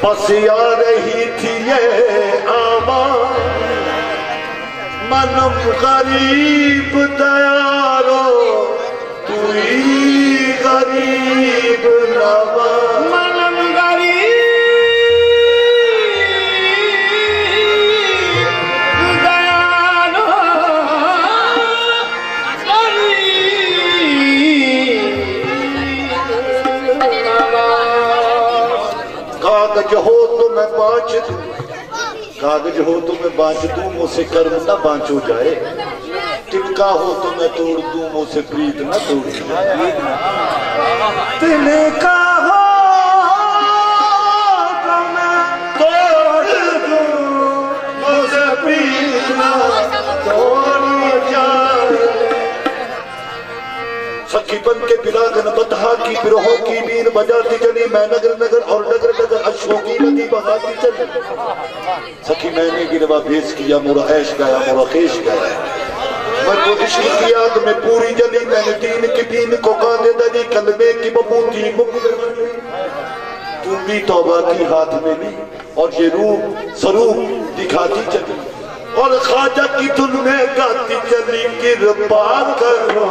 बसिया रही थी ये आवाज़, मनम गरीब दयारो तू ही गरीब नवाज़। मनम गरीब दयारो कागज हो तो मैं बाँच दूं, कागज हो तो मैं बाँच दूं, मुझसे कर्म न बाँचो जाए। तिनका हो तो मैं तोड़ दूं, मुझसे प्रीत न तोड़ जाए। तिनका हो तो मैं तोड़ दूं, मुझसे प्रीत न तोड़ जाए। सखी बन के बिलागन बता की बिरहों की बीन बजाती चली, मैं नगर नगर और नगर नगर अश्वों की नदी बहाती चली। सखी मैंने गिरवा भेज किया, मोरा ऐश गाया, मोरा खेश गाया। मैं तो इश्क की आग में पूरी जली, मैंने दीन की बीन को कांदे दली, कलमे की बबूती मुख में तू भी तौबा की हाथ में ली और ये रूप स्वरूप दिखाती चली। और ख्वाजा की धुन में गाती चली, कृपा करो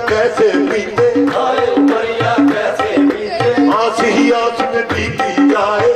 कैसे बीते, आस ही आस में बीती जाए,